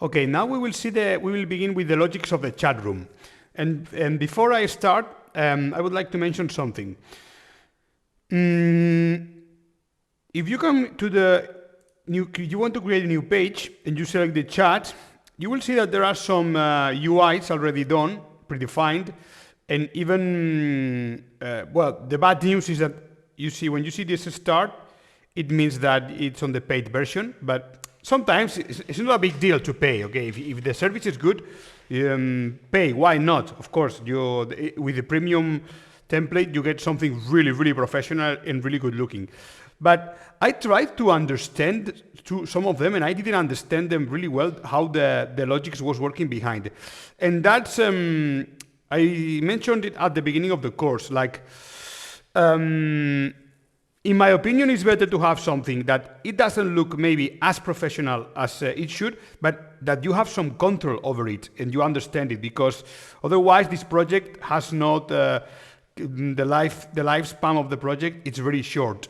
Okay, now we will begin with the logics of the chat room. And before I start, I would like to mention something. If you come to you want to create a new page and you select the chat, you will see that there are some UIs already done, predefined, and even, well, the bad news is that when you see this start, it means that it's on the paid version, but sometimes it's not a big deal to pay, okay? If the service is good, pay, why not? Of course, with the premium template, you get something really, really professional and really good looking. But I tried to understand some of them, and I didn't understand them really well, how the logics was working behind. And that's, I mentioned it at the beginning of the course, like, in my opinion, it's better to have something that it doesn't look maybe as professional as it should, but that you have some control over it and you understand it, because otherwise this project has not, the lifespan of the project, it's very short.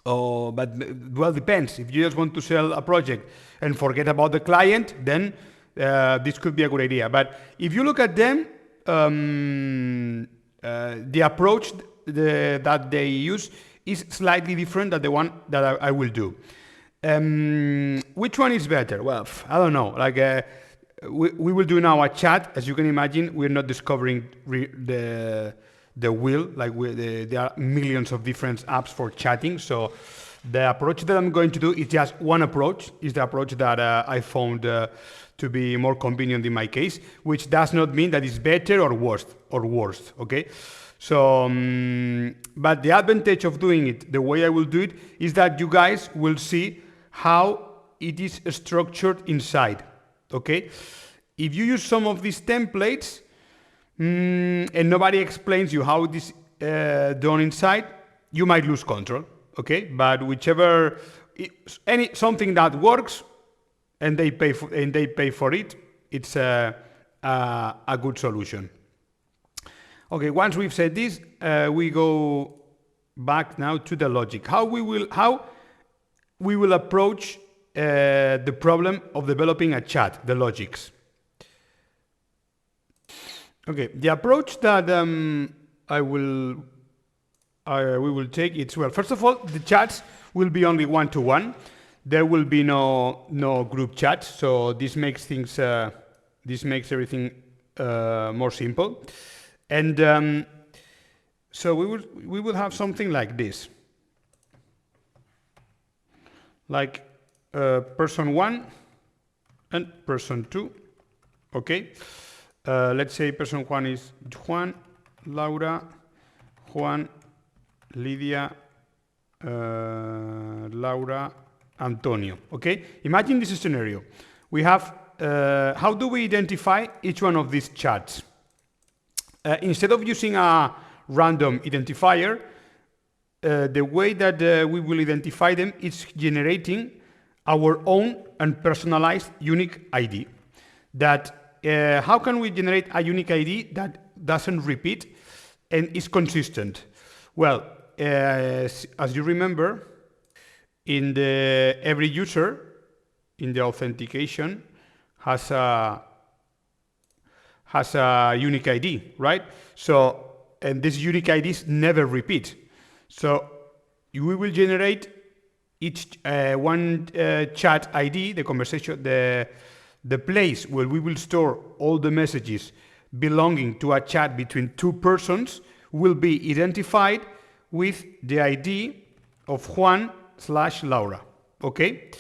But, well, depends. If you just want to sell a project and forget about the client, then this could be a good idea. But if you look at them, the approach that they use is slightly different than the one that I will do. Which one is better? Well, I don't know. Like, we will do now a chat. As you can imagine, we're not discovering the wheel. Like, there are millions of different apps for chatting. So the approach that I'm going to do is just one approach. Is the approach that I found to be more convenient in my case, which does not mean that it's better or worse. Okay. So, but the advantage of doing it the way I will do it is that you guys will see how it is structured inside. Okay. If you use some of these templates, and nobody explains you how it is done inside, you might lose control, okay? But something that works and they pay for it, it's a good solution. Okay, once we've said this, we go back now to the logic. How we will approach the problem of developing a chat, the logics. Okay, the approach that we will take is, well, first of all, the chats will be only one-to-one. There will be no group chat, so this makes everything more simple. And so we will have something like this, like person 1 and person 2. Okay. Let's say person 1 is Juan, Laura, Juan, Lydia, Laura, Antonio. Okay? Imagine this scenario. We have, how do we identify each one of these chats? Instead of using a random identifier, the way that we will identify them is generating our own and personalized unique ID. How can we generate a unique ID that doesn't repeat and is consistent? Well, as you remember, every user in the authentication has a unique ID, right? So, and these unique IDs never repeat. So we will generate each one chat ID, the conversation, the place where we will store all the messages belonging to a chat between two persons will be identified with the ID of Juan/Laura. Okay,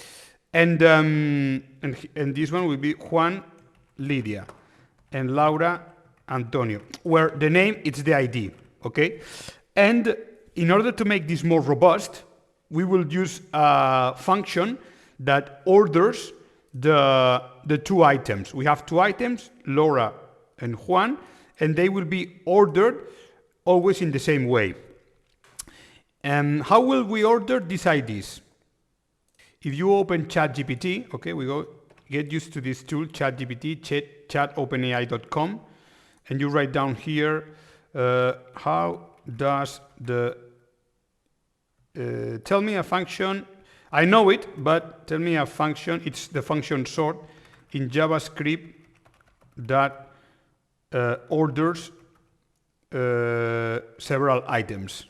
and this one will be Juan Lydia and Laura Antonio, where the name is the ID. Okay, and in order to make this more robust, we will use a function that orders the two items. We have two items, Laura and Juan, and they will be ordered always in the same way. And how will we order these IDs? If you open ChatGPT, okay, get used to this tool, ChatGPT, chatopenai.com, and you write down here, how does tell me a function. I know it, but tell me a function. It's the function sort in JavaScript that orders several items.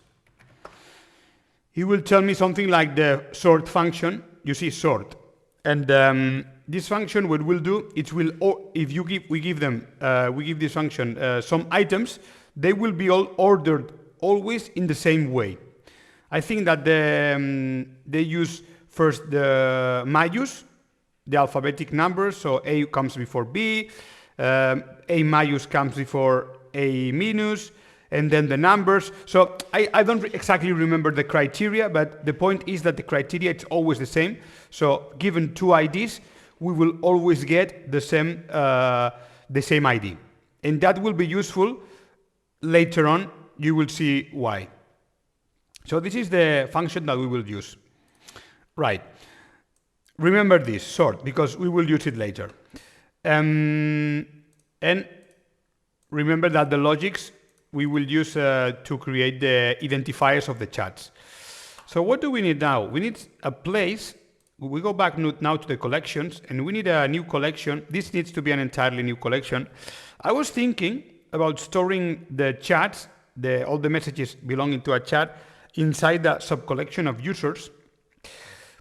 It will tell me something like the sort function. You see sort, and this function what will do, it will, if we give this function some items, they will be all ordered always in the same way. I think that they use first the majus, the alphabetic numbers, so A comes before B, A majus comes before A minus, and then the numbers. So I don't exactly remember the criteria, but the point is that the criteria, it's always the same. So given two IDs, we will always get the same ID. And that will be useful later on. You will see why. So this is the function that we will use. Right. Remember this, sort, because we will use it later. And remember that the logics we will use to create the identifiers of the chats. So what do we need now? We need a place. We go back now to the collections, and we need a new collection. This needs to be an entirely new collection. I was thinking about storing the chats, all the messages belonging to a chat, inside the subcollection of users.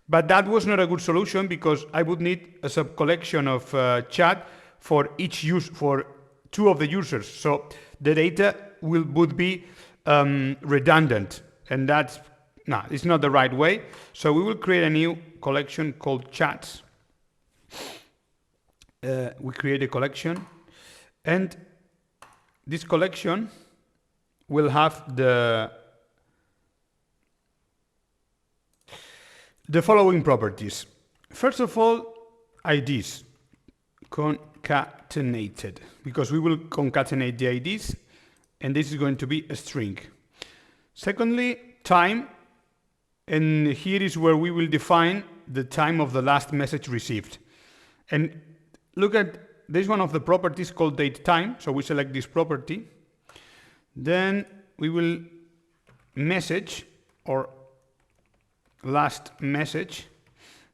But that was not a good solution, because I would need a subcollection of chat for each for two of the users. So the data would be redundant, and it's not the right way. So we will create a new collection called chats. We create a collection, and this collection will have the following properties. First of all, IDs concatenated, because we will concatenate the IDs, and this is going to be a string. Secondly, time, and here is where we will define the time of the last message received. And look at this one of the properties called date time. So we select this property. Then we will message, or last message,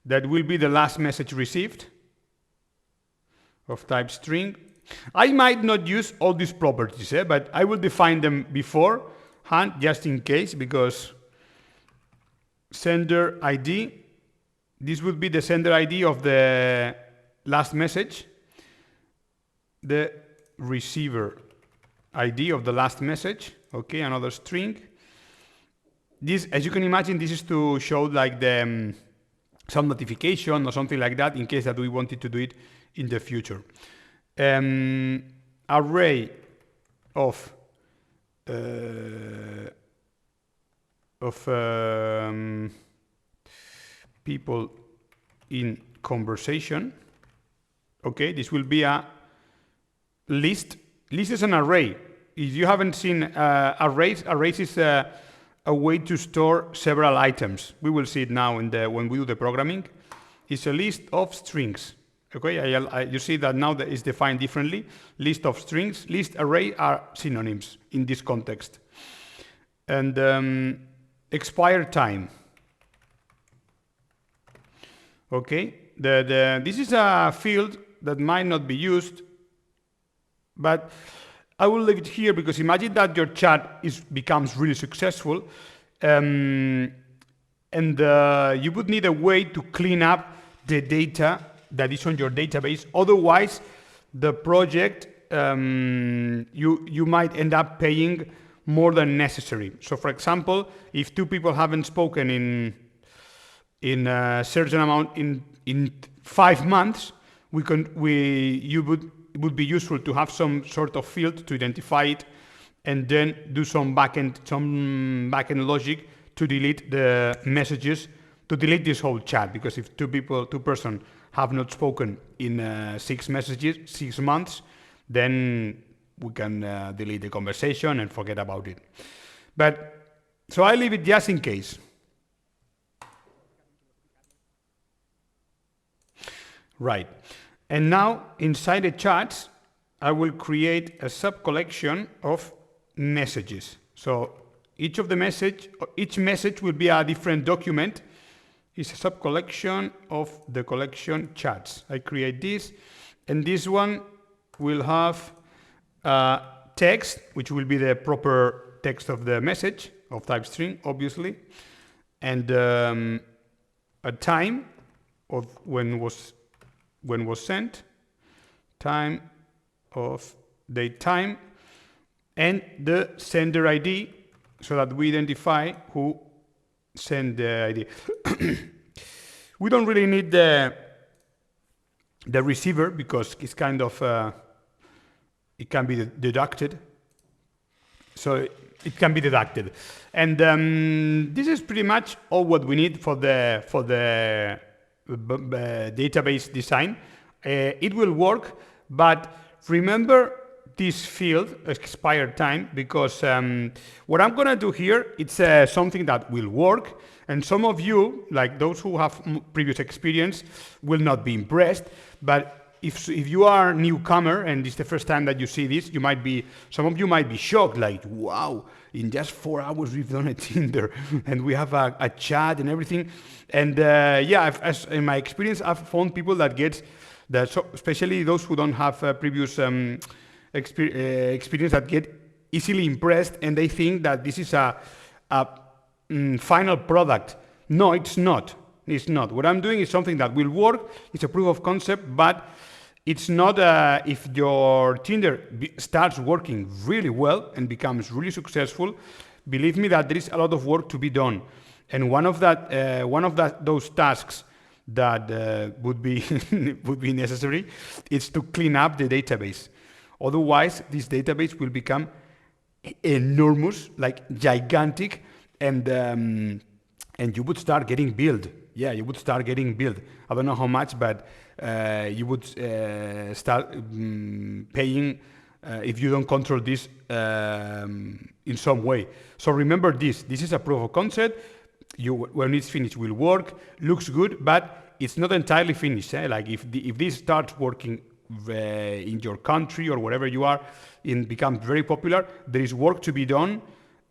that will be the last message received of type string. I might not use all these properties, but I will define them beforehand just in case, because sender ID, this would be the sender ID of the last message, the receiver ID of the last message, okay, another string. This, as you can imagine, this is to show like the some notification or something like that, in case that we wanted to do it in the future. Array of people in conversation. Okay, this will be a list. List is an array. If you haven't seen arrays is a way to store several items. We will see it now when we do the programming. It's a list of strings. Okay, you see that now that is defined differently. List of strings, list, array are synonyms in this context. And expire time. Okay, this is a field that might not be used, but I will leave it here, because imagine that your chat becomes really successful, and you would need a way to clean up the data that is on your database. Otherwise, the project, you might end up paying more than necessary. So, for example, if two people haven't spoken in a certain amount in 5 months, it would be useful to have some sort of field to identify it, and then do some backend logic to delete the messages, to delete this whole chat. Because if two persons have not spoken in 6 months, then we can delete the conversation and forget about it. But so I leave it just in case. Right. And now inside the chats, I will create a subcollection of messages. So each message will be a different document. is a sub-collection of the collection chats. I create this, and this one will have text, which will be the proper text of the message of type string, obviously, and a time of when was sent, time of date time, and the sender ID, so that we identify who sent the ID. We don't really need the receiver because it's kind of it can be deducted. So it can be deducted, and this is pretty much all what we need for the database design. It will work, but remember this field expired time, because what I'm gonna do here, it's something that will work, and some of you, like those who have previous experience, will not be impressed. But if you are a newcomer and it's the first time that you see this, some of you might be shocked, like, wow, in just 4 hours we've done a Tinder and we have a chat and everything. And yeah, in my experience, I've found people that get that, so especially those who don't have previous experience, that get easily impressed, and they think that this is a final product. No, it's not. It's not. What I'm doing is something that will work. It's a proof of concept, but it's not if your Tinder starts working really well and becomes really successful. Believe me that there is a lot of work to be done, and one of those tasks that would be necessary is to clean up the database. Otherwise, this database will become enormous, like gigantic, and you would start getting billed. Yeah, you would start getting billed. I don't know how much, but you would start paying if you don't control this in some way. So remember this. This is a proof of concept. When it's finished, will work. Looks good, but it's not entirely finished. Like if this starts working in your country or wherever you are, it becomes very popular, there is work to be done.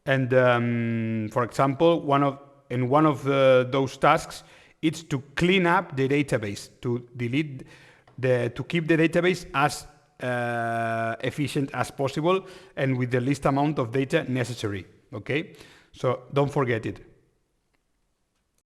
And for example, one of those tasks, it's to clean up the database, to keep the database as efficient as possible and with the least amount of data necessary. Okay, so don't forget it.